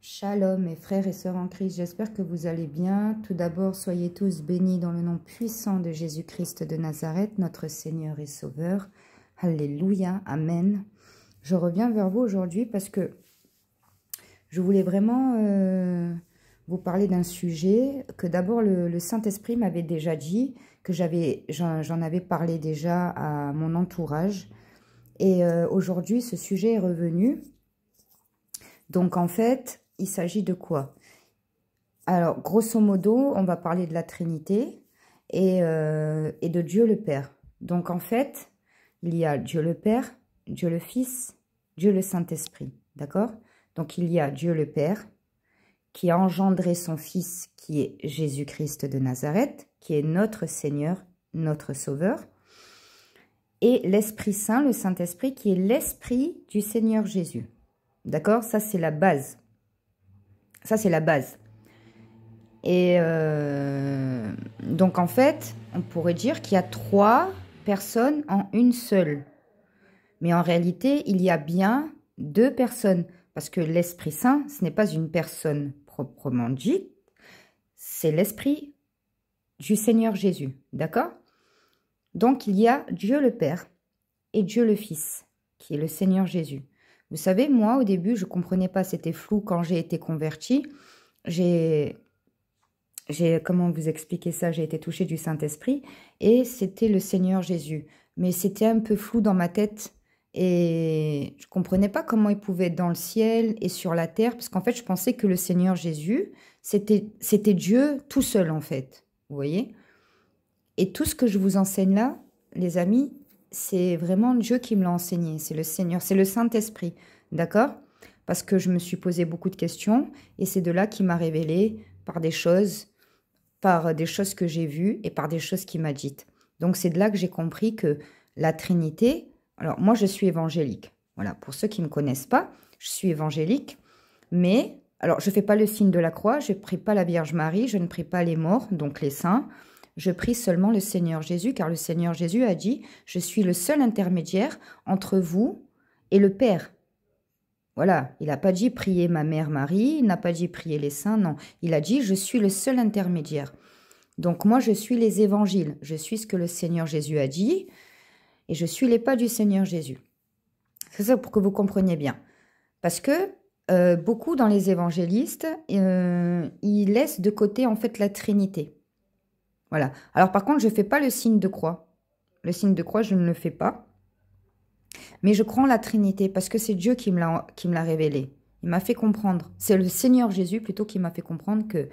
Shalom mes frères et sœurs en Christ, j'espère que vous allez bien. Tout d'abord, soyez tous bénis dans le nom puissant de Jésus-Christ de Nazareth, notre Seigneur et Sauveur. Alléluia, Amen. Je reviens vers vous aujourd'hui parce que je voulais vraiment vous parler d'un sujet que d'abord le Saint-Esprit m'avait déjà dit, que j'en avais parlé déjà à mon entourage. Et aujourd'hui, ce sujet est revenu. Donc en fait, il s'agit de quoi? Alors, grosso modo, on va parler de la Trinité et de Dieu le Père. Donc en fait, il y a Dieu le Père, Dieu le Fils, Dieu le Saint-Esprit. D'accord? Donc il y a Dieu le Père qui a engendré son Fils qui est Jésus-Christ de Nazareth, qui est notre Seigneur, notre Sauveur. Et l'Esprit Saint, le Saint-Esprit, qui est l'Esprit du Seigneur Jésus. D'accord? Ça, c'est la base. Ça, c'est la base. Et donc, en fait, on pourrait dire qu'il y a 3 personnes en une seule. Mais en réalité, il y a bien 2 personnes. Parce que l'Esprit Saint, ce n'est pas une personne proprement dite. C'est l'Esprit du Seigneur Jésus. D'accord? Donc, il y a Dieu le Père et Dieu le Fils, qui est le Seigneur Jésus. Vous savez, moi, au début, je ne comprenais pas, c'était flou quand j'ai été convertie. Comment vous expliquer ça? J'ai été touchée du Saint-Esprit et c'était le Seigneur Jésus. Mais c'était un peu flou dans ma tête et je ne comprenais pas comment il pouvait être dans le ciel et sur la terre, parce qu'en fait, je pensais que le Seigneur Jésus, c'était Dieu tout seul, en fait. Vous voyez? Et tout ce que je vous enseigne là, les amis, c'est vraiment Dieu qui me l'a enseigné. C'est le Seigneur, c'est le Saint-Esprit. D'accord? Parce que je me suis posé beaucoup de questions et c'est de là qu'il m'a révélé par des choses que j'ai vues et par des choses qu'il m'a dites. Donc c'est de là que j'ai compris que la Trinité... Alors moi je suis évangélique. Voilà, pour ceux qui ne me connaissent pas, je suis évangélique. Mais, alors je ne fais pas le signe de la croix, je ne prie pas la Vierge Marie, je ne prie pas les morts, donc les saints. Je prie seulement le Seigneur Jésus, car le Seigneur Jésus a dit « Je suis le seul intermédiaire entre vous et le Père ». Voilà, il n'a pas dit « Priez ma mère Marie », il n'a pas dit « Priez les saints », non. Il a dit « Je suis le seul intermédiaire ». Donc moi, je suis les évangiles, je suis ce que le Seigneur Jésus a dit, et je suis les pas du Seigneur Jésus. C'est ça pour que vous compreniez bien. Parce que beaucoup dans les évangélistes, ils laissent de côté en fait la Trinité. Voilà. Alors par contre, je ne fais pas le signe de croix. Le signe de croix, je ne le fais pas. Mais je crois en la Trinité parce que c'est Dieu qui me l'a révélé. Il m'a fait comprendre. C'est le Seigneur Jésus plutôt qui m'a fait comprendre que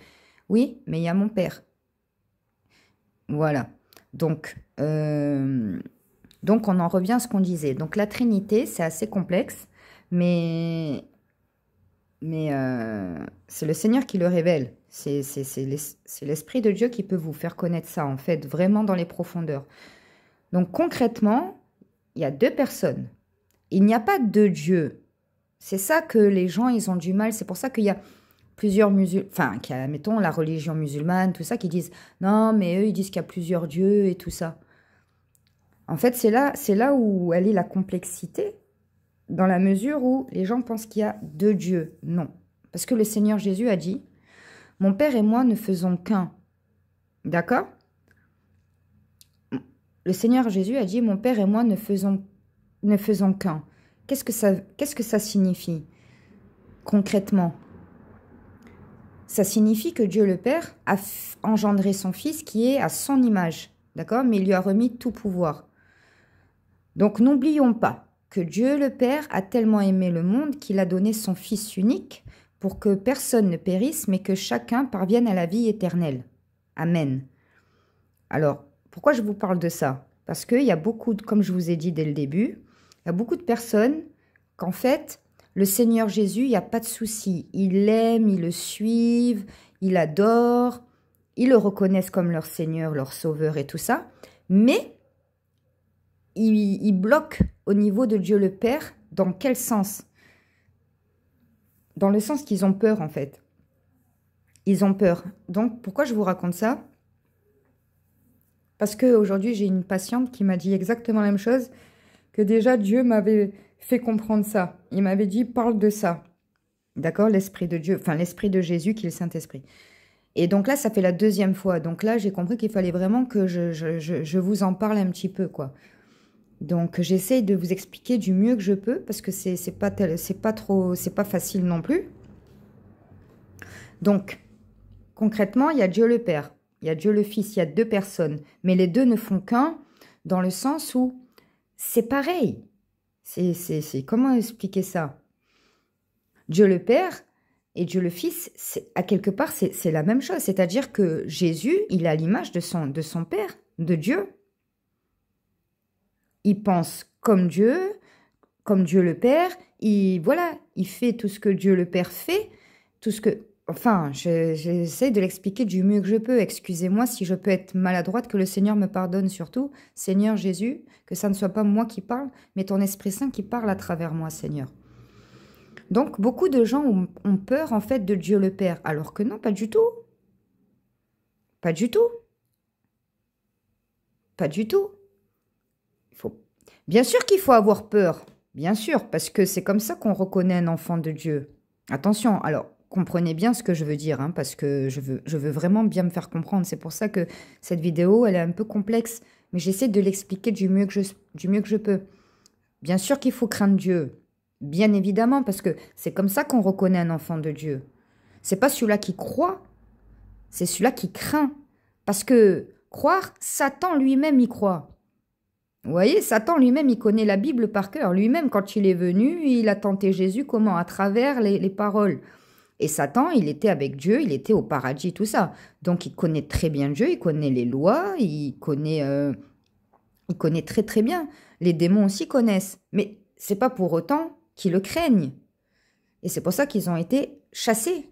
oui, mais il y a mon Père. Voilà. Donc on en revient à ce qu'on disait. Donc la Trinité, c'est assez complexe, mais c'est le Seigneur qui le révèle. C'est l'Esprit de Dieu qui peut vous faire connaître ça, en fait, vraiment dans les profondeurs. Donc, concrètement, il y a 2 personnes. Il n'y a pas 2 dieux. C'est ça que les gens, ils ont du mal. C'est pour ça qu'il y a plusieurs musulmans, enfin, mettons, la religion musulmane, tout ça, qui disent, non, mais eux, ils disent qu'il y a plusieurs dieux et tout ça. En fait, c'est là où elle est la complexité, dans la mesure où les gens pensent qu'il y a 2 dieux. Non. Parce que le Seigneur Jésus a dit, « Mon Père et moi ne faisons qu'un. » D'accord? Le Seigneur Jésus a dit, « Mon Père et moi ne faisons qu'un. » Qu'est-ce que ça signifie concrètement? Ça signifie que Dieu le Père a engendré son Fils qui est à son image. D'accord? Mais il lui a remis tout pouvoir. Donc n'oublions pas que Dieu le Père a tellement aimé le monde qu'il a donné son Fils unique pour que personne ne périsse, mais que chacun parvienne à la vie éternelle. Amen. Alors, pourquoi je vous parle de ça? Parce qu'il y a beaucoup, comme je vous ai dit dès le début, il y a beaucoup de personnes qu'en fait, le Seigneur Jésus, il n'y a pas de souci. Ils l'aiment, ils le suivent, ils l'adorent, ils le reconnaissent comme leur Seigneur, leur Sauveur et tout ça, mais ils bloquent au niveau de Dieu le Père. Dans quel sens? Dans le sens qu'ils ont peur, en fait. Ils ont peur. Donc, pourquoi je vous raconte ça? Parce qu'aujourd'hui, j'ai une patiente qui m'a dit exactement la même chose, que déjà Dieu m'avait fait comprendre ça. Il m'avait dit, parle de ça. D'accord? L'Esprit de Dieu, enfin l'Esprit de Jésus qui est le Saint-Esprit. Et donc là, ça fait la deuxième fois. Donc là, j'ai compris qu'il fallait vraiment que je vous en parle un petit peu, quoi. Donc j'essaye de vous expliquer du mieux que je peux, parce que c'est pas facile non plus. Donc, concrètement, il y a Dieu le Père, il y a Dieu le Fils, il y a deux personnes. Mais les deux ne font qu'un, dans le sens où c'est pareil. Comment expliquer ça? Dieu le Père et Dieu le Fils, à quelque part, c'est la même chose. C'est-à-dire que Jésus, il a l'image de son Père, de Dieu. Il pense comme Dieu le Père. Voilà, il fait tout ce que Dieu le Père fait, tout ce que... Enfin, j'essaie de l'expliquer du mieux que je peux. Excusez-moi si je peux être maladroite, que le Seigneur me pardonne surtout. Seigneur Jésus, que ça ne soit pas moi qui parle, mais ton Esprit Saint qui parle à travers moi, Seigneur. Donc, beaucoup de gens ont peur, en fait, de Dieu le Père, alors que non, pas du tout. Pas du tout. Pas du tout. Bien sûr qu'il faut avoir peur, bien sûr, parce que c'est comme ça qu'on reconnaît un enfant de Dieu. Attention, alors, comprenez bien ce que je veux dire, hein, parce que je veux vraiment bien me faire comprendre. C'est pour ça que cette vidéo, elle est un peu complexe, mais j'essaie de l'expliquer du mieux que je peux. Bien sûr qu'il faut craindre Dieu, bien évidemment, parce que c'est comme ça qu'on reconnaît un enfant de Dieu. C'est pas celui-là qui croit, c'est celui-là qui craint. Parce que croire, Satan lui-même y croit. Vous voyez, Satan lui-même, il connaît la Bible par cœur. Lui-même, quand il est venu, il a tenté Jésus comment? À travers les paroles. Et Satan, il était avec Dieu, il était au paradis, tout ça. Donc, il connaît très bien Dieu, il connaît les lois, il connaît très très bien. Les démons aussi connaissent. Mais c'est pas pour autant qu'ils le craignent. Et c'est pour ça qu'ils ont été chassés.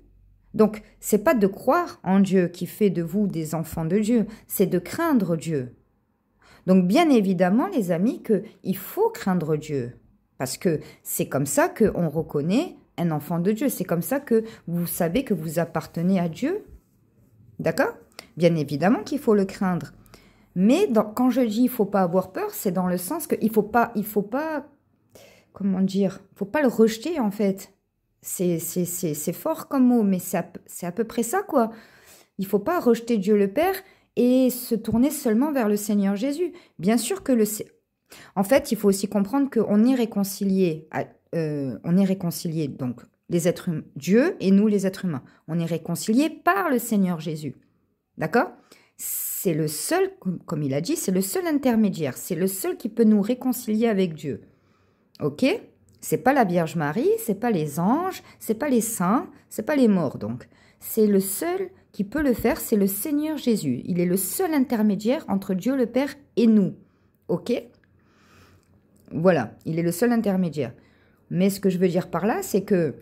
Donc, c'est pas de croire en Dieu qui fait de vous des enfants de Dieu, c'est de craindre Dieu. Donc, bien évidemment, les amis, qu'il faut craindre Dieu. Parce que c'est comme ça qu'on reconnaît un enfant de Dieu. C'est comme ça que vous savez que vous appartenez à Dieu. D'accord? Bien évidemment qu'il faut le craindre. Mais quand je dis il ne faut pas avoir peur, c'est dans le sens qu'il faut pas, comment dire, il ne faut pas le rejeter en fait. C'est fort comme mot, mais c'est à peu près ça, quoi. Il ne faut pas rejeter Dieu le Père et se tourner seulement vers le Seigneur Jésus. Bien sûr que en fait, il faut aussi comprendre qu'on est réconciliés. On est réconciliés, donc les êtres humains, Dieu et nous les êtres humains. On est réconciliés par le Seigneur Jésus. D'accord? C'est le seul, comme il a dit, c'est le seul intermédiaire. C'est le seul qui peut nous réconcilier avec Dieu. Ok? C'est pas la Vierge Marie, c'est pas les anges, c'est pas les saints, c'est pas les morts donc. C'est le seul qui peut le faire, c'est le Seigneur Jésus. Il est le seul intermédiaire entre Dieu le Père et nous. Ok? Voilà, il est le seul intermédiaire. Mais ce que je veux dire par là, c'est que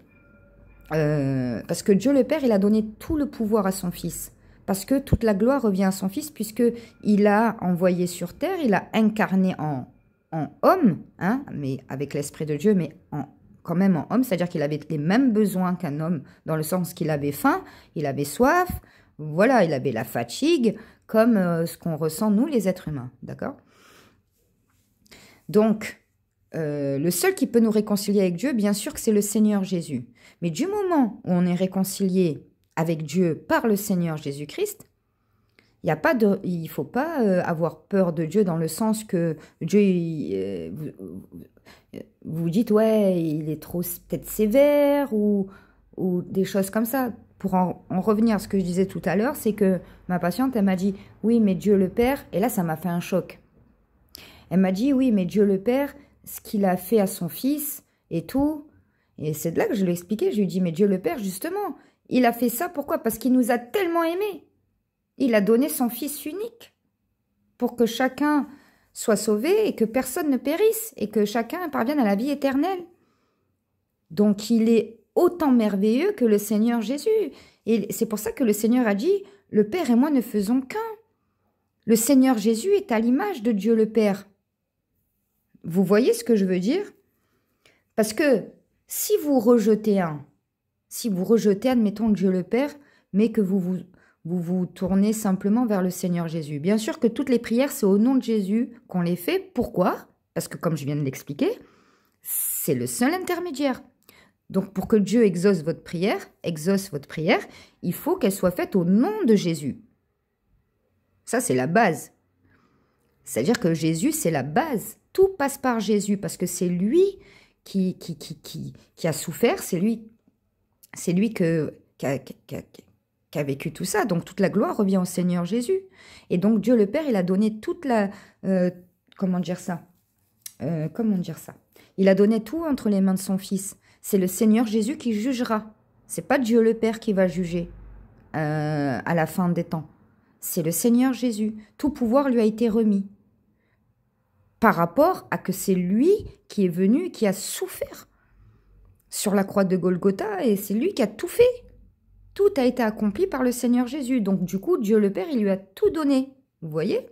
parce que Dieu le Père, il a donné tout le pouvoir à son Fils. Parce que toute la gloire revient à son Fils, puisqu'il a envoyé sur terre, il a incarné en homme, hein, mais avec l'Esprit de Dieu, mais quand même en homme, c'est-à-dire qu'il avait les mêmes besoins qu'un homme, dans le sens qu'il avait faim, il avait soif, voilà, il avait la fatigue, comme ce qu'on ressent nous les êtres humains, d'accord? Donc, le seul qui peut nous réconcilier avec Dieu, bien sûr que c'est le Seigneur Jésus. Mais du moment où on est réconcilié avec Dieu par le Seigneur Jésus-Christ, il ne faut pas avoir peur de Dieu dans le sens que Dieu, vous dites, ouais, il est trop peut-être sévère ou des choses comme ça. Pour en revenir à ce que je disais tout à l'heure, c'est que ma patiente, elle m'a dit, oui, mais Dieu le Père, et là, ça m'a fait un choc. Elle m'a dit, oui, mais Dieu le Père, ce qu'il a fait à son fils et tout, et c'est de là que je lui ai expliqué, je lui ai dit, mais Dieu le Père, justement, il a fait ça, pourquoi? Parce qu'il nous a tellement aimés. Il a donné son Fils unique pour que chacun soit sauvé et que personne ne périsse et que chacun parvienne à la vie éternelle. Donc, il est autant merveilleux que le Seigneur Jésus. Et c'est pour ça que le Seigneur a dit, le Père et moi ne faisons qu'un. Le Seigneur Jésus est à l'image de Dieu le Père. Vous voyez ce que je veux dire? Parce que si vous rejetez admettons Dieu le Père, mais que vous tournez simplement vers le Seigneur Jésus. Bien sûr que toutes les prières, c'est au nom de Jésus qu'on les fait. Pourquoi? Parce que comme je viens de l'expliquer, c'est le seul intermédiaire. Donc, pour que Dieu exauce votre prière, il faut qu'elle soit faite au nom de Jésus. Ça, c'est la base. C'est-à-dire que Jésus, c'est la base. Tout passe par Jésus parce que c'est lui qui a souffert, c'est lui qui a vécu tout ça. Donc, toute la gloire revient au Seigneur Jésus. Et donc, Dieu le Père, il a donné toute la... comment dire ça? Il a donné tout entre les mains de son Fils. C'est le Seigneur Jésus qui jugera. C'est pas Dieu le Père qui va juger à la fin des temps. C'est le Seigneur Jésus. Tout pouvoir lui a été remis. Par rapport à que c'est lui qui est venu, qui a souffert sur la croix de Golgotha, et c'est lui qui a tout fait. Tout a été accompli par le Seigneur Jésus. Donc du coup, Dieu le Père, il lui a tout donné. Vous voyez?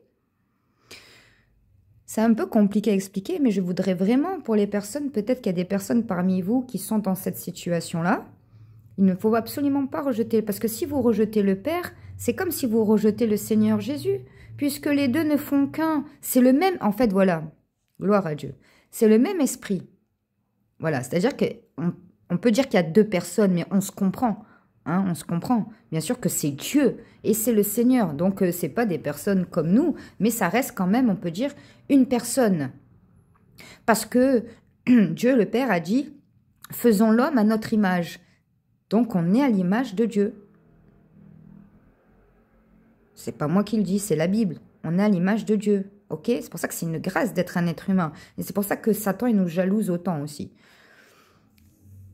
C'est un peu compliqué à expliquer, mais je voudrais vraiment, pour les personnes, peut-être qu'il y a des personnes parmi vous qui sont dans cette situation-là, il ne faut absolument pas rejeter, parce que si vous rejetez le Père, c'est comme si vous rejetez le Seigneur Jésus, puisque les deux ne font qu'un. C'est le même, en fait, voilà, gloire à Dieu, c'est le même esprit. Voilà, c'est-à-dire qu'on peut dire qu'il y a deux personnes, mais on se comprend. Hein, on se comprend. Bien sûr que c'est Dieu et c'est le Seigneur. Donc, c'est pas des personnes comme nous, mais ça reste quand même, on peut dire, une personne. Parce que Dieu, le Père, a dit « Faisons l'homme à notre image ». Donc, on est à l'image de Dieu. C'est pas moi qui le dis, c'est la Bible. On est à l'image de Dieu. Ok? C'est pour ça que c'est une grâce d'être un être humain. Et c'est pour ça que Satan, il nous jalouse autant aussi.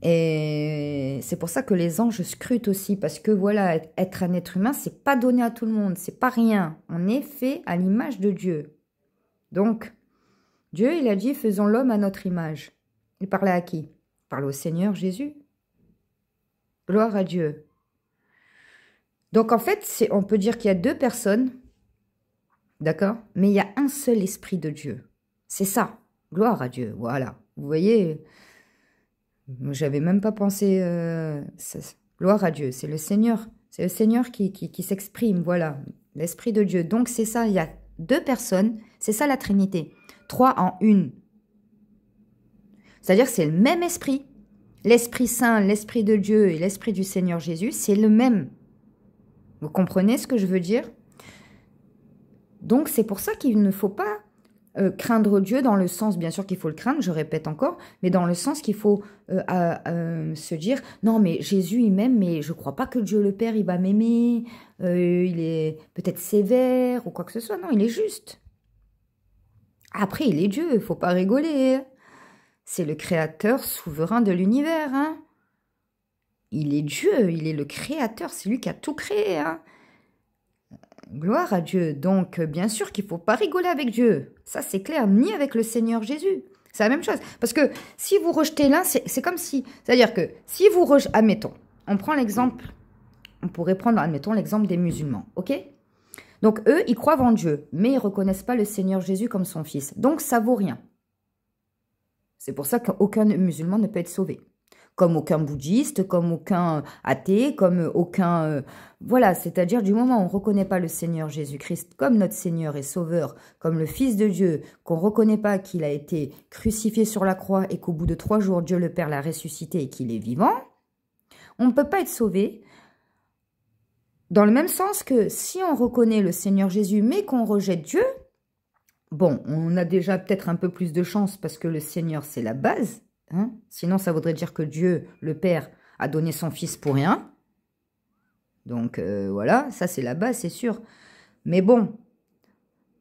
Et c'est pour ça que les anges scrutent aussi, parce que voilà, être un être humain, c'est pas donné à tout le monde, c'est pas rien. On est fait à l'image de Dieu. Donc, Dieu, il a dit, faisons l'homme à notre image. Il parlait à qui? Il parlait au Seigneur Jésus. Gloire à Dieu. Donc, en fait, on peut dire qu'il y a deux personnes, d'accord? Mais il y a un seul esprit de Dieu. C'est ça. Gloire à Dieu, voilà. Vous voyez... J'avais même pas pensé... gloire à Dieu, c'est le Seigneur. C'est le Seigneur qui s'exprime, voilà. L'Esprit de Dieu. Donc c'est ça, il y a deux personnes. C'est ça la Trinité. Trois en une. C'est-à-dire c'est le même esprit. L'Esprit Saint, l'Esprit de Dieu et l'Esprit du Seigneur Jésus, c'est le même. Vous comprenez ce que je veux dire? Donc c'est pour ça qu'il ne faut pas... craindre Dieu dans le sens, bien sûr qu'il faut le craindre, je répète encore, mais dans le sens qu'il faut se dire, non mais Jésus il m'aime, mais je crois pas que Dieu le Père il va m'aimer, il est peut-être sévère ou quoi que ce soit, non, il est juste. Après il est Dieu, il faut pas rigoler, c'est le créateur souverain de l'univers, hein. Il est Dieu, il est le créateur, c'est lui qui a tout créé, hein. Gloire à Dieu. Donc, bien sûr qu'il ne faut pas rigoler avec Dieu. Ça, c'est clair. Ni avec le Seigneur Jésus. C'est la même chose. Parce que si vous rejetez l'un, c'est comme si... C'est-à-dire que si vous rejetez... Admettons, on prend l'exemple... On pourrait prendre, admettons, l'exemple des musulmans. OK? Donc, eux, ils croient en Dieu. Mais ils ne reconnaissent pas le Seigneur Jésus comme son fils. Donc, ça vaut rien. C'est pour ça qu'aucun musulman ne peut être sauvé. Comme aucun bouddhiste, comme aucun athée, comme aucun... voilà, c'est-à-dire du moment où on ne reconnaît pas le Seigneur Jésus-Christ comme notre Seigneur et Sauveur, comme le Fils de Dieu, qu'on ne reconnaît pas qu'il a été crucifié sur la croix et qu'au bout de 3 jours, Dieu le Père l'a ressuscité et qu'il est vivant, on ne peut pas être sauvé. Dans le même sens que si on reconnaît le Seigneur Jésus mais qu'on rejette Dieu, bon, on a déjà peut-être un peu plus de chance parce que le Seigneur, c'est la base. Hein? Sinon, ça voudrait dire que Dieu, le Père, a donné son Fils pour rien. Donc, voilà, ça c'est la base, c'est sûr. Mais bon,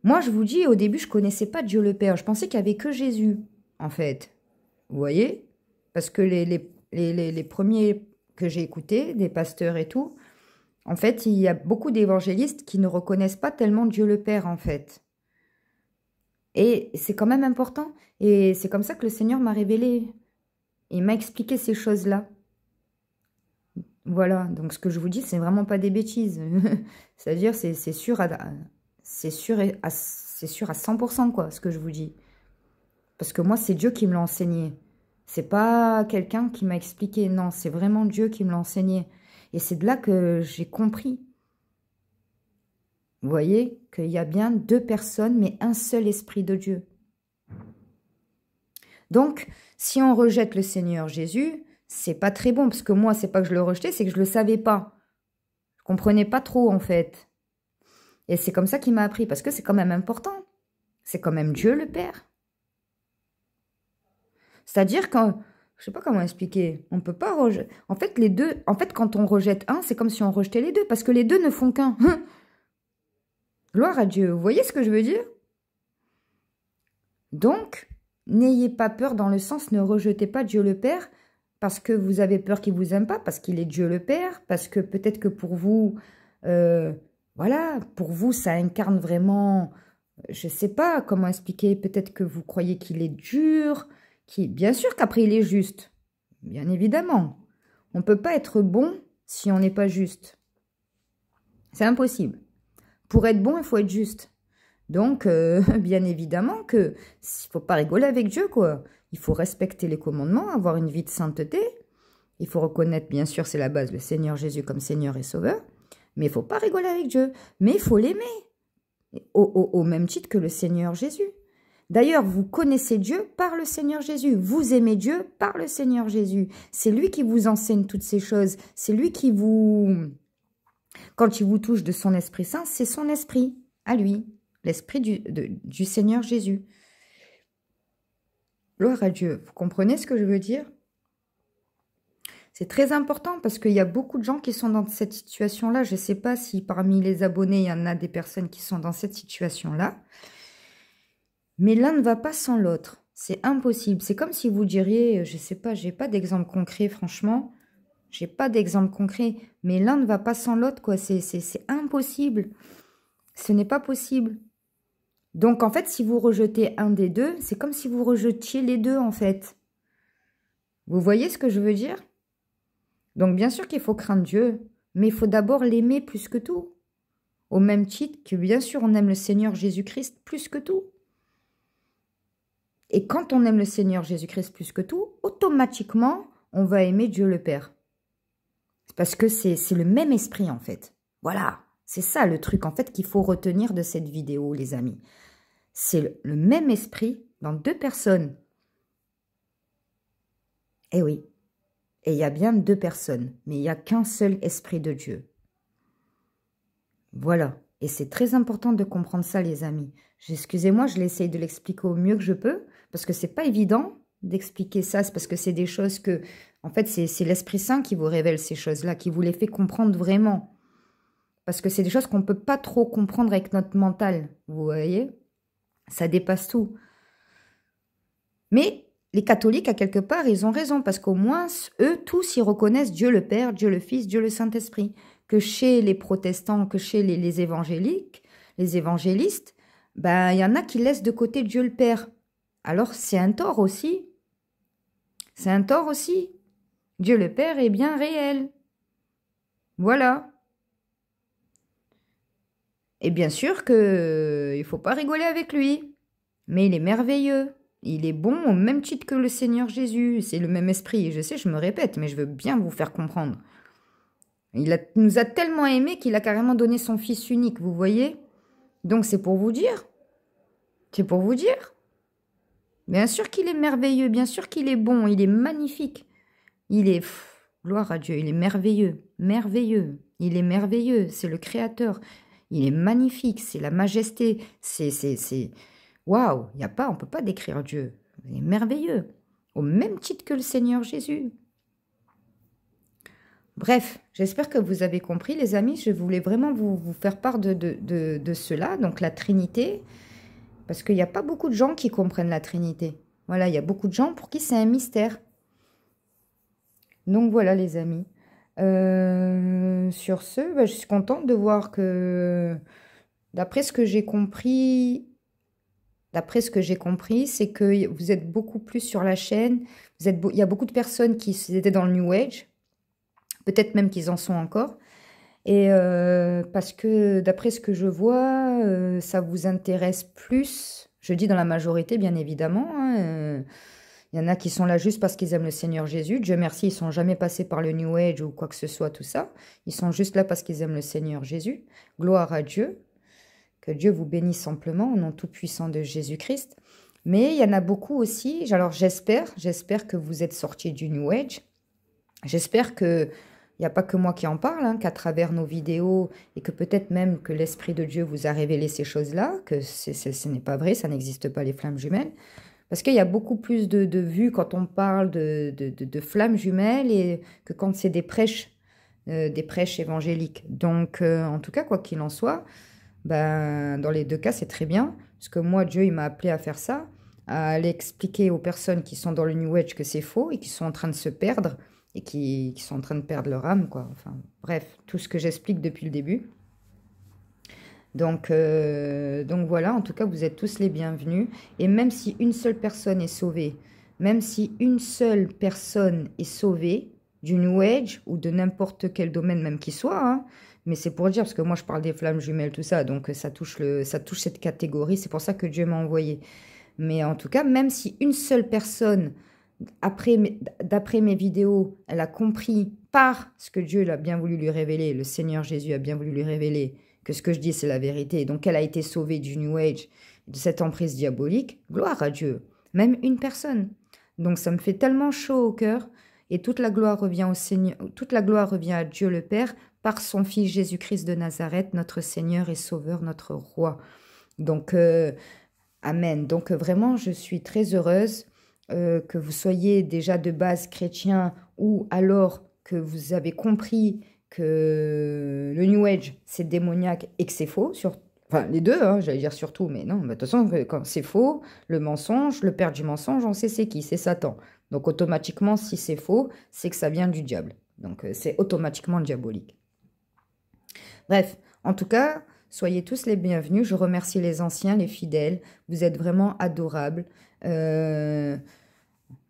moi je vous dis, au début, je ne connaissais pas Dieu le Père. Je pensais qu'il n'y avait que Jésus, en fait. Vous voyez? Parce que les premiers que j'ai écoutés, des pasteurs et tout, en fait, il y a beaucoup d'évangélistes qui ne reconnaissent pas tellement Dieu le Père, en fait. Et c'est quand même important. Et c'est comme ça que le Seigneur m'a révélé. Il m'a expliqué ces choses-là. Voilà, donc ce que je vous dis, c'est vraiment pas des bêtises. C'est-à-dire, c'est sûr à 100%, quoi, ce que je vous dis. Parce que moi, c'est Dieu qui me l'a enseigné. C'est pas quelqu'un qui m'a expliqué. Non, c'est vraiment Dieu qui me l'a enseigné. Et c'est de là que j'ai compris. Vous voyez qu'il y a bien deux personnes, mais un seul esprit de Dieu. Donc, si on rejette le Seigneur Jésus, c'est pas très bon, parce que moi, c'est pas que je le rejetais, c'est que je le savais pas. Je comprenais pas trop, en fait. Et c'est comme ça qu'il m'a appris, parce que c'est quand même important. C'est quand même Dieu le Père. C'est-à-dire que, je sais pas comment expliquer, on peut pas rejeter. En fait, les deux, en fait, quand on rejette un, c'est comme si on rejetait les deux, parce que les deux ne font qu'un. Gloire à Dieu. Vous voyez ce que je veux dire? Donc, n'ayez pas peur dans le sens, ne rejetez pas Dieu le Père, parce que vous avez peur qu'il vous aime pas, parce qu'il est Dieu le Père, parce que peut-être que pour vous, voilà, pour vous, ça incarne vraiment, je sais pas comment expliquer, peut-être que vous croyez qu'il est dur, bien sûr qu'après il est juste, bien évidemment. On ne peut pas être bon si on n'est pas juste. C'est impossible. Pour être bon, il faut être juste. Donc, bien évidemment que il faut pas rigoler avec Dieu, quoi. Il faut respecter les commandements, avoir une vie de sainteté. Il faut reconnaître, bien sûr, c'est la base, le Seigneur Jésus comme Seigneur et Sauveur. Mais il faut pas rigoler avec Dieu. Mais il faut l'aimer. Au même titre que le Seigneur Jésus. D'ailleurs, vous connaissez Dieu par le Seigneur Jésus. Vous aimez Dieu par le Seigneur Jésus. C'est lui qui vous enseigne toutes ces choses. C'est lui qui vous... Quand il vous touche de son Esprit Saint, c'est son esprit, à lui. L'esprit du Seigneur Jésus. Gloire à Dieu. Vous comprenez ce que je veux dire? C'est très important parce qu'il y a beaucoup de gens qui sont dans cette situation-là. Je ne sais pas si parmi les abonnés, il y en a des personnes qui sont dans cette situation-là. Mais l'un ne va pas sans l'autre. C'est impossible. C'est comme si vous diriez, je ne sais pas, j'ai pas d'exemple concret, franchement. J'ai pas d'exemple concret. Mais l'un ne va pas sans l'autre, quoi. C'est impossible. Ce n'est pas possible. Donc, en fait, si vous rejetez un des deux, c'est comme si vous rejetiez les deux, en fait. Vous voyez ce que je veux dire? Donc, bien sûr qu'il faut craindre Dieu, mais il faut d'abord l'aimer plus que tout. Au même titre que, bien sûr, on aime le Seigneur Jésus-Christ plus que tout. Et quand on aime le Seigneur Jésus-Christ plus que tout, automatiquement, on va aimer Dieu le Père. Parce que c'est le même esprit, en fait. Voilà, c'est ça le truc, en fait, qu'il faut retenir de cette vidéo, les amis. C'est le même esprit dans deux personnes. Eh oui. Et il y a bien deux personnes, mais il n'y a qu'un seul esprit de Dieu. Voilà. Et c'est très important de comprendre ça, les amis. Excusez-moi, je l'essaye de l'expliquer au mieux que je peux, parce que c'est pas évident d'expliquer ça. C'est parce que c'est des choses que, en fait, c'est l'Esprit Saint qui vous révèle ces choses-là, qui vous les fait comprendre vraiment. Parce que c'est des choses qu'on ne peut pas trop comprendre avec notre mental, vous voyez? Ça dépasse tout. Mais les catholiques, à quelque part, ils ont raison, parce qu'au moins, eux, tous, ils reconnaissent Dieu le Père, Dieu le Fils, Dieu le Saint-Esprit. Que chez les protestants, que chez les évangéliques, les évangélistes, ben, il y en a qui laissent de côté Dieu le Père. Alors, c'est un tort aussi. C'est un tort aussi. Dieu le Père est bien réel. Voilà. Et bien sûr que il faut pas rigoler avec lui. Mais il est merveilleux. Il est bon au même titre que le Seigneur Jésus. C'est le même esprit. Je sais, je me répète, mais je veux bien vous faire comprendre. Il nous a tellement aimés qu'il a carrément donné son fils unique, vous voyez? Donc c'est pour vous dire. C'est pour vous dire. Bien sûr qu'il est merveilleux, bien sûr qu'il est bon, il est magnifique. Il est... gloire à Dieu, il est merveilleux, merveilleux. Il est merveilleux, c'est le Créateur. Il est magnifique, c'est la majesté. C'est... Waouh, il y a pas, on ne peut pas décrire Dieu. Il est merveilleux. Au même titre que le Seigneur Jésus. Bref, j'espère que vous avez compris, les amis. Je voulais vraiment vous faire part de cela, donc la Trinité, parce qu'il n'y a pas beaucoup de gens qui comprennent la Trinité. Voilà, il y a beaucoup de gens pour qui c'est un mystère. Donc voilà, les amis. Sur ce, je suis contente de voir que, d'après ce que j'ai compris, c'est que vous êtes beaucoup plus sur la chaîne. Il y a beaucoup de personnes qui étaient dans le New Age. Peut-être même qu'ils en sont encore. Et parce que d'après ce que je vois, ça vous intéresse plus. Je dis dans la majorité, bien évidemment. Hein, il y en a qui sont là juste parce qu'ils aiment le Seigneur Jésus. Dieu merci, ils ne sont jamais passés par le New Age ou quoi que ce soit, tout ça. Ils sont juste là parce qu'ils aiment le Seigneur Jésus. Gloire à Dieu. Que Dieu vous bénisse amplement au nom tout-puissant de Jésus-Christ. Mais il y en a beaucoup aussi. Alors j'espère que vous êtes sortis du New Age. J'espère que il n'y a pas que moi qui en parle, hein, qu'à travers nos vidéos, et que peut-être même que l'Esprit de Dieu vous a révélé ces choses-là, que ce n'est pas vrai, ça n'existe pas les flammes jumelles. Parce qu'il y a beaucoup plus de vues quand on parle de flammes jumelles et que quand c'est des prêches évangéliques. Donc, en tout cas, quoi qu'il en soit, ben, dans les deux cas, c'est très bien. Parce que moi, Dieu, il m'a appelé à faire ça, à aller expliquer aux personnes qui sont dans le New Age que c'est faux et qui sont en train de se perdre et qui sont en train de perdre leur âme, quoi. Enfin, bref, tout ce que j'explique depuis le début. Donc voilà, en tout cas, vous êtes tous les bienvenus. Et même si une seule personne est sauvée, même si une seule personne est sauvée du New Age ou de n'importe quel domaine même qu'il soit, hein, mais c'est pour dire, parce que moi je parle des flammes jumelles, tout ça, donc ça touche cette catégorie, c'est pour ça que Dieu m'a envoyé. Mais en tout cas, même si une seule personne, d'après mes vidéos, elle a compris par ce que Dieu a bien voulu lui révéler, le Seigneur Jésus a bien voulu lui révéler, que ce que je dis, c'est la vérité. Donc, elle a été sauvée du New Age, de cette emprise diabolique. Gloire à Dieu. Même une personne. Donc, ça me fait tellement chaud au cœur. Et toute la gloire revient au Seigneur, toute la gloire revient à Dieu le Père par son Fils Jésus-Christ de Nazareth, notre Seigneur et Sauveur, notre Roi. Donc, Amen. Donc, vraiment, je suis très heureuse que vous soyez déjà de base chrétien ou alors que vous avez compris que le New Age, c'est démoniaque et que c'est faux. Enfin, les deux, hein, j'allais dire surtout, mais non, de toute façon, quand c'est faux, le mensonge, le père du mensonge, on sait c'est qui, c'est Satan. Donc, automatiquement, si c'est faux, c'est que ça vient du diable. Donc, c'est automatiquement diabolique. Bref, en tout cas, soyez tous les bienvenus. Je remercie les anciens, les fidèles. Vous êtes vraiment adorables.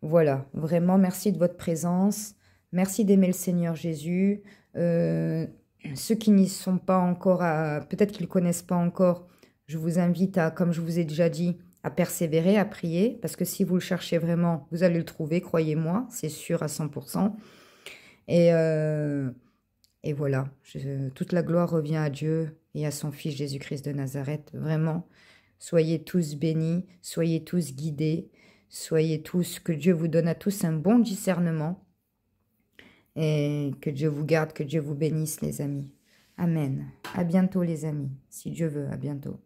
Voilà, vraiment, merci de votre présence. Merci d'aimer le Seigneur Jésus. Ceux qui n'y sont pas encore, peut-être qu'ils ne connaissent pas encore, je vous invite à, comme je vous ai déjà dit, à persévérer, à prier, parce que si vous le cherchez vraiment, vous allez le trouver, croyez-moi, c'est sûr à 100%. Et voilà, toute la gloire revient à Dieu et à son Fils Jésus-Christ de Nazareth. Vraiment, soyez tous bénis, soyez tous guidés, soyez tous, que Dieu vous donne à tous un bon discernement et que Dieu vous garde, que Dieu vous bénisse, les amis. Amen. À bientôt, les amis. Si Dieu veut, à bientôt.